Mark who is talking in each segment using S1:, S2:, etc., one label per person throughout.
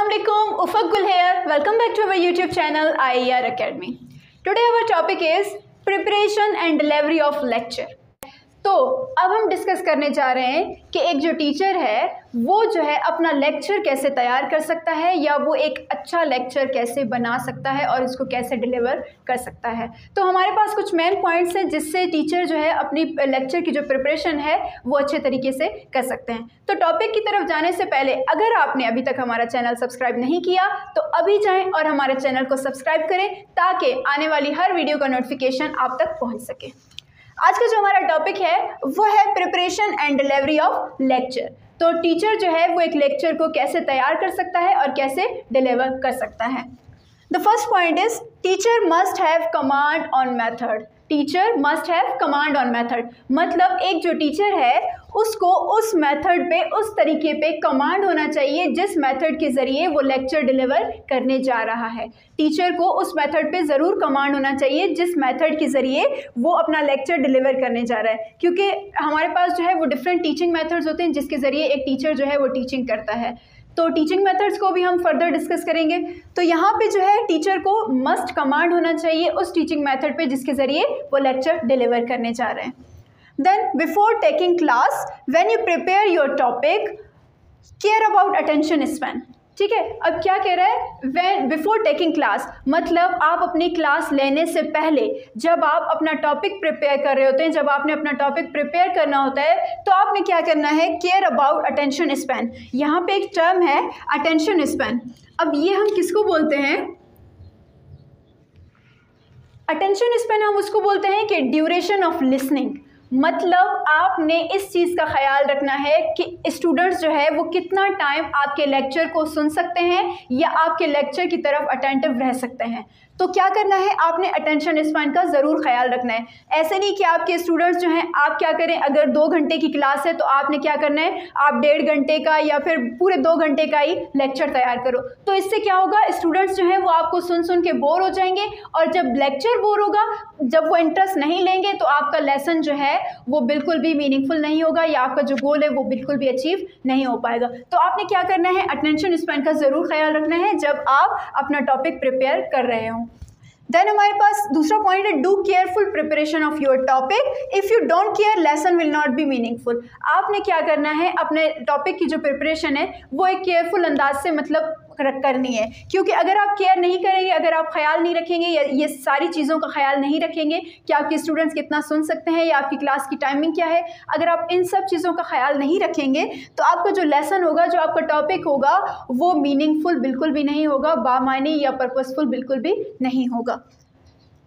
S1: Assalamualaikum, Ufaq Gul here. Welcome back to our YouTube channel IER Academy. Today our topic is preparation and delivery of lecture. तो अब हम discuss करने जा रहे हैं कि एक जो टीचर है वो जो है अपना लेक्चर कैसे तैयार कर सकता है या वो एक अच्छा लेक्चर कैसे बना सकता है और इसको कैसे डिलीवर कर सकता है। तो हमारे पास कुछ मेन पॉइंट्स हैं जिससे टीचर जो है अपनी लेक्चर की जो प्रिपरेशन है वो अच्छे तरीके से कर सकते हैं। तो टॉपिक की तरफ जाने से पहले अगर आपने अभी तक हमारा चैनल सब्सक्राइब नहीं किया तो अभी जाएँ और हमारे चैनल को सब्सक्राइब करें ताकि आने वाली हर वीडियो का नोटिफिकेशन आप तक पहुँच सके। आज का जो हमारा टॉपिक है वो है preparation and delivery of lecture. तो टीचर जो है वो एक लेक्चर को कैसे तैयार कर सकता है और कैसे डिलीवर कर सकता है। The first point is teacher must have command on method. Teacher must have command on method मतलब एक जो टीचर है उसको उस मेथड पे उस तरीके पे कमांड होना चाहिए जिस मेथड के ज़रिए वो लेक्चर डिलीवर करने जा रहा है। टीचर को उस मेथड पे ज़रूर कमांड होना चाहिए जिस मेथड के ज़रिए वो अपना लेक्चर डिलीवर करने जा रहा है, क्योंकि हमारे पास जो है वो डिफरेंट टीचिंग मेथड्स होते हैं जिसके ज़रिए एक टीचर जो है वो टीचिंग करता है। तो टीचिंग मेथड्स को भी हम फर्दर डिस्कस करेंगे। तो यहाँ पे जो है टीचर को मस्ट कमांड होना चाहिए उस टीचिंग मेथड पे जिसके ज़रिए वो लेक्चर डिलीवर करने जा रहे हैं। Then before taking class when you prepare your topic care about attention span. ठीक है, अब क्या कह रहा है व्हेन बिफोर टेकिंग क्लास मतलब आप अपनी क्लास लेने से पहले जब आप अपना टॉपिक प्रिपेयर कर रहे होते हैं, जब आपने अपना टॉपिक प्रिपेयर करना होता है तो आपने क्या करना है, केयर अबाउट अटेंशन स्पैन। यहाँ पे एक टर्म है अटेंशन स्पैन। अब ये हम किसको बोलते हैं? अटेंशन स्पैन हम उसको बोलते हैं कि ड्यूरेशन ऑफ लिसनिंग। मतलब आपने इस चीज़ का ख्याल रखना है कि स्टूडेंट्स जो है वो कितना टाइम आपके लेक्चर को सुन सकते हैं या आपके लेक्चर की तरफ अटेंटिव रह सकते हैं। तो क्या करना है, आपने अटेंशन स्पैन का ज़रूर ख्याल रखना है। ऐसे नहीं कि आपके स्टूडेंट्स जो हैं आप क्या करें, अगर 2 घंटे की क्लास है तो आपने क्या करना है, आप 1.5 घंटे का या फिर पूरे 2 घंटे का ही लेक्चर तैयार करो। तो इससे क्या होगा, स्टूडेंट्स जो हैं वो आपको सुन सुन के बोर हो जाएंगे और जब लेक्चर बोर होगा, जब वो इंटरेस्ट नहीं लेंगे तो आपका लेसन जो है वो बिल्कुल भी मीनिंगफुल नहीं होगा या आपका जो गोल है वो बिल्कुल भी अचीव नहीं हो पाएगा। तो आपने क्या करना है, अटेंशन स्पैन का ज़रूर ख्याल रखना है जब आप अपना टॉपिक प्रिपेयर कर रहे हो। देन हमारे पास दूसरा पॉइंट है do careful preparation of your topic. If you don't care lesson will not be meaningful. आपने क्या करना है, अपने टॉपिक की जो प्रिपरेशन है वो एक केयरफुल अंदाज से मतलब करनी है, क्योंकि अगर आप केयर नहीं करेंगे, अगर आप ख्याल नहीं रखेंगे या ये सारी चीज़ों का ख्याल नहीं रखेंगे कि आपके स्टूडेंट्स कितना सुन सकते हैं या आपकी क्लास की टाइमिंग क्या है, अगर आप इन सब चीज़ों का ख्याल नहीं रखेंगे तो आपका जो लेसन होगा, जो आपका टॉपिक होगा वो मीनिंगफुल बिल्कुल भी नहीं होगा, बामानी या पर्पसफुल बिल्कुल भी नहीं होगा।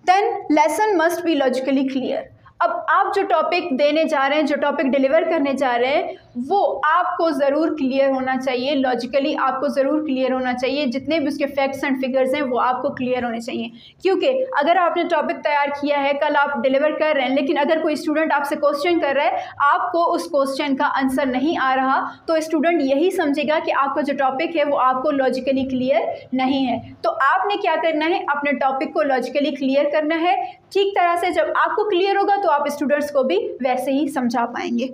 S1: Then lesson must be logically clear. अब आप जो टॉपिक देने जा रहे हैं, जो टॉपिक डिलीवर करने जा रहे हैं वो आपको ज़रूर क्लियर होना चाहिए, लॉजिकली आपको ज़रूर क्लियर होना चाहिए। जितने भी उसके फैक्ट्स एंड फिगर्स हैं वो आपको क्लियर होने चाहिए, क्योंकि अगर आपने टॉपिक तैयार किया है, कल आप डिलीवर कर रहे हैं, लेकिन अगर कोई स्टूडेंट आपसे क्वेश्चन कर रहा है, आपको उस क्वेश्चन का आंसर नहीं आ रहा तो स्टूडेंट यही समझेगा कि आपका जो टॉपिक है वो आपको लॉजिकली क्लियर नहीं है। तो आपने क्या करना है, अपने टॉपिक को लॉजिकली क्लियर करना है ठीक तरह से। जब आपको क्लियर होगा तो आप स्टूडेंट्स को भी वैसे ही समझा पाएंगे।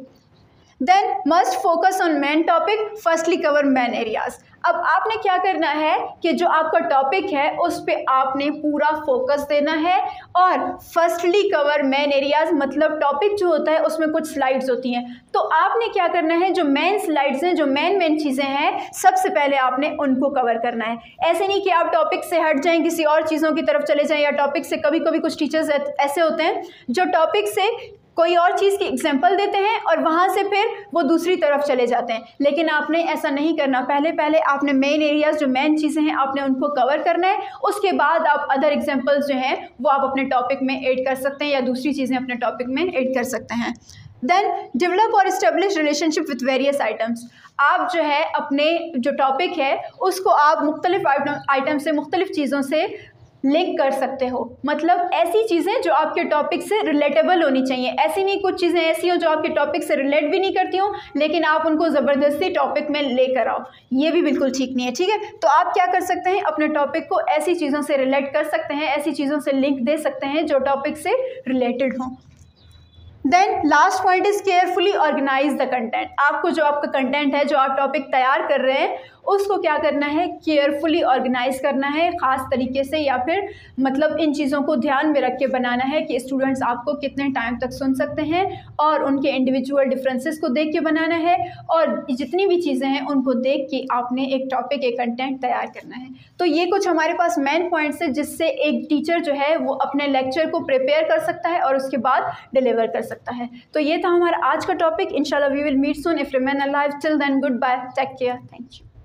S1: Then must focus on main topic, firstly cover main areas. अब आपने क्या करना है कि जो आपका टॉपिक है उस पे आपने पूरा फोकस देना है और फर्स्टली कवर मेन एरियाज मतलब टॉपिक जो होता है उसमें कुछ स्लाइड्स होती हैं, तो आपने क्या करना है, जो मेन स्लाइड्स हैं, जो मेन चीज़ें हैं, सबसे पहले आपने उनको कवर करना है। ऐसे नहीं कि आप टॉपिक से हट जाएं, किसी और चीज़ों की तरफ चले जाएं, या टॉपिक से कभी कभी कुछ टीचर्स ऐसे होते हैं जो टॉपिक से कोई और चीज़ की एग्जाम्पल देते हैं और वहाँ से फिर वो दूसरी तरफ चले जाते हैं, लेकिन आपने ऐसा नहीं करना। पहले आपने मेन एरियाज़, जो मेन चीज़ें हैं, आपने उनको कवर करना है। उसके बाद आप अदर एग्जाम्पल्स जो हैं वो आप अपने टॉपिक में ऐड कर सकते हैं या दूसरी चीज़ें अपने टॉपिक में ऐड कर सकते हैं। देन डेवलप और establish relationship with various items. आप जो है अपने जो टॉपिक है उसको आप मुख्तलिफ आइटम से, मुख्तलिफ चीज़ों से लिंक कर सकते हो। मतलब ऐसी चीज़ें जो आपके टॉपिक से रिलेटेबल होनी चाहिए। ऐसी नहीं कुछ चीज़ें ऐसी हो जो आपके टॉपिक से रिलेट भी नहीं करती हो लेकिन आप उनको ज़बरदस्ती टॉपिक में लेकर आओ, ये भी बिल्कुल ठीक नहीं है। ठीक है, तो आप क्या कर सकते हैं, अपने टॉपिक को ऐसी चीज़ों से रिलेट कर सकते हैं, ऐसी चीज़ों से लिंक दे सकते हैं जो टॉपिक से रिलेटेड हों। Then last point is carefully organise the content. आपको जो आपका कंटेंट है, जो आप टॉपिक तैयार कर रहे हैं, उसको क्या करना है, केयरफुली ऑर्गेनाइज करना है, ख़ास तरीके से, या फिर मतलब इन चीज़ों को ध्यान में रख के बनाना है कि स्टूडेंट्स आपको कितने टाइम तक सुन सकते हैं, और उनके इंडिविजुअल डिफरेंसेस को देख के बनाना है, और जितनी भी चीज़ें हैं उनको देख के आपने एक टॉपिक, एक कंटेंट तैयार करना है। तो ये कुछ हमारे पास मेन पॉइंट्स है जिससे एक टीचर जो है वो अपने लेक्चर को प्रिपेयर कर सकता है और उसके बाद डिलीवर कर सकता है। तो ये था हमारा आज का टॉपिक। इंशाल्लाह we will meet soon if remain alive. Till then goodbye, take care, thank you.